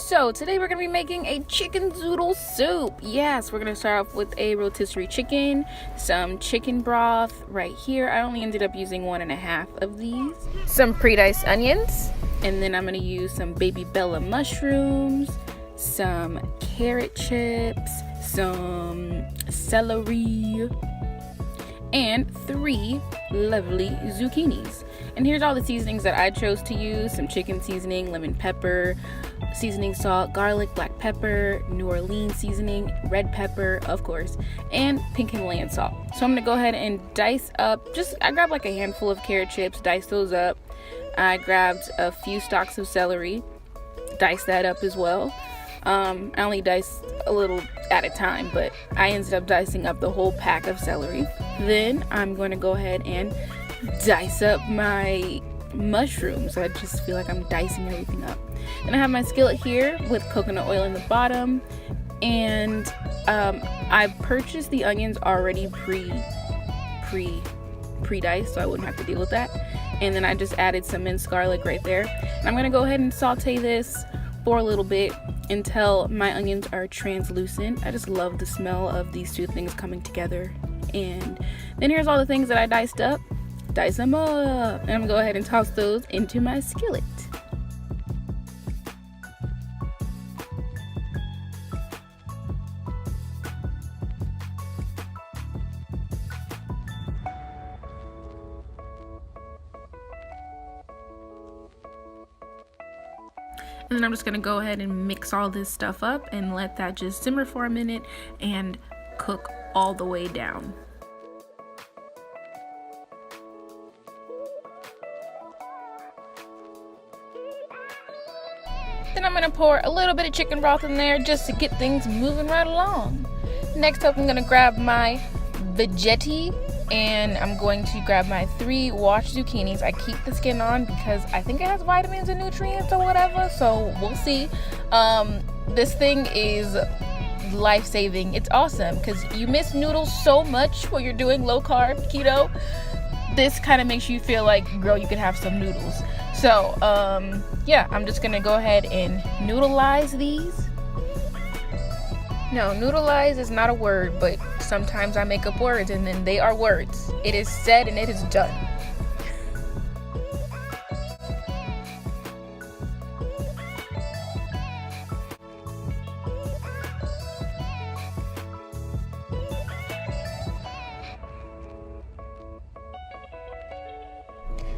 So today we're going to be making a chicken zoodle soup. Yes, we're going to start off with a rotisserie chicken, some chicken broth right here. I only ended up using 1.5 of these. Some pre-diced onions, and then I'm going to use some baby Bella mushrooms, some carrot chips, some celery, and 3 lovely zucchinis. And here's all the seasonings that I chose to use: some chicken seasoning, lemon pepper, seasoning salt, garlic, black pepper, New Orleans seasoning, red pepper, of course, and pink Himalayan salt. So I'm gonna go ahead and dice up, I grabbed like a handful of carrot chips, diced those up. I grabbed a few stalks of celery, diced that up as well. I only diced a little at a time, but I ended up dicing up the whole pack of celery. Then I'm going to go ahead and dice up my mushrooms. I just feel like I'm dicing everything up. Then I have my skillet here with coconut oil in the bottom, and I purchased the onions already pre-diced, so I wouldn't have to deal with that. And then I just added some minced garlic right there. And I'm going to go ahead and saute this for a little bit until my onions are translucent. I just love the smell of these two things coming together. And then here's all the things that I diced up. Dice them up, and I'm gonna go ahead and toss those into my skillet. And then I'm just gonna go ahead and mix all this stuff up and let that just simmer for a minute and cook all the way down. Then I'm going to pour a little bit of chicken broth in there just to get things moving right along. Next up, I'm going to grab my veggetti, and I'm going to grab my 3 washed zucchinis. I keep the skin on because I think it has vitamins and nutrients or whatever, so we'll see. This thing is life-saving. It's awesome because you miss noodles so much when you're doing low carb keto. This kind of makes you feel like, girl, you could have some noodles. So yeah, I'm just gonna go ahead and noodleize these. No, noodleize is not a word, but sometimes I make up words and then they are words. It is said and it is done.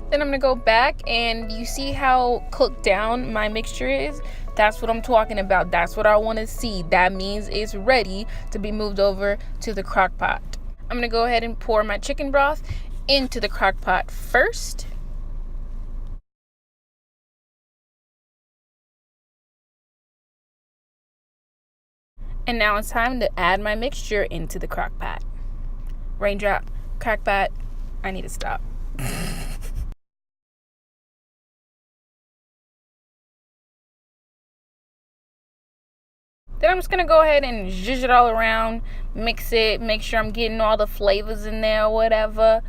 Then I'm gonna go back, and you see how cooked down my mixture is? That's what I'm talking about. That's what I want to see. That means it's ready to be moved over to the crock pot. I'm gonna go ahead and pour my chicken broth into the crock pot first. And now it's time to add my mixture into the crock pot. Raindrop, crock pot, I need to stop. Then I'm just going to go ahead and zhuzh it all around, mix it, make sure I'm getting all the flavors in there or whatever.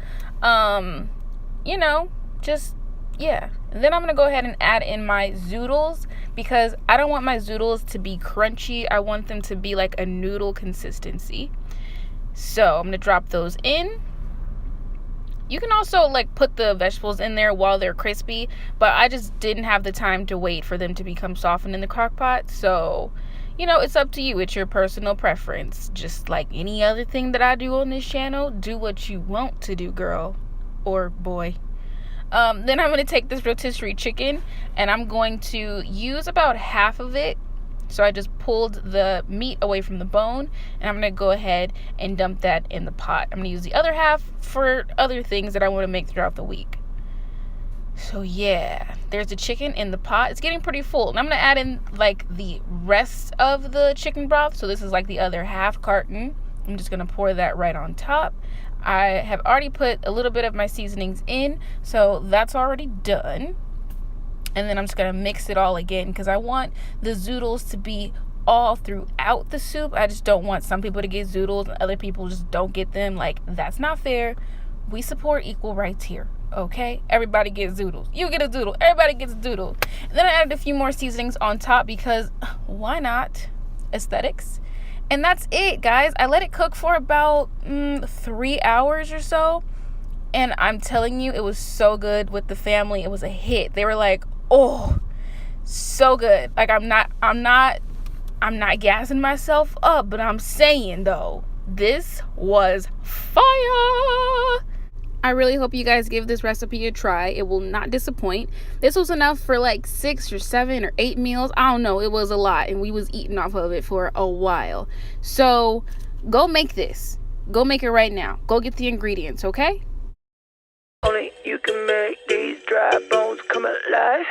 You know, just, yeah. And then I'm going to go ahead and add in my zoodles because I don't want my zoodles to be crunchy. I want them to be like a noodle consistency. So I'm going to drop those in. You can also like put the vegetables in there while they're crispy, but I just didn't have the time to wait for them to become softened in the crock pot. So, you know, it's up to you. It's your personal preference. Just like any other thing that I do on this channel, do what you want to do, girl or boy. Then I'm going to take this rotisserie chicken and I'm going to use about half of it. So I just pulled the meat away from the bone, and I'm going to go ahead and dump that in the pot. I'm going to use the other half for other things that I want to make throughout the week. So yeah, there's the chicken in the pot. It's getting pretty full. And I'm going to add in like the rest of the chicken broth. So this is like the other half carton. I'm just going to pour that right on top. I have already put a little bit of my seasonings in, so that's already done. And then I'm just going to mix it all again because I want the zoodles to be all throughout the soup. I just don't want some people to get zoodles and other people just don't get them. Like, that's not fair. We support equal rights here. Okay, everybody gets zoodles. You get a zoodle. Everybody gets a zoodle. And then I added a few more seasonings on top because why not? Aesthetics. And that's it, guys. I let it cook for about 3 hours or so. And I'm telling you, it was so good with the family. It was a hit. They were like, oh, so good. Like, I'm not gassing myself up, but I'm saying, though, this was fire. I really hope you guys give this recipe a try. It will not disappoint. This was enough for like 6 or 7 or 8 meals. I don't know. It was a lot, and we was eating off of it for a while. So go make this. Go make it right now. Go get the ingredients, okay? Only you can make these dry bones come alive.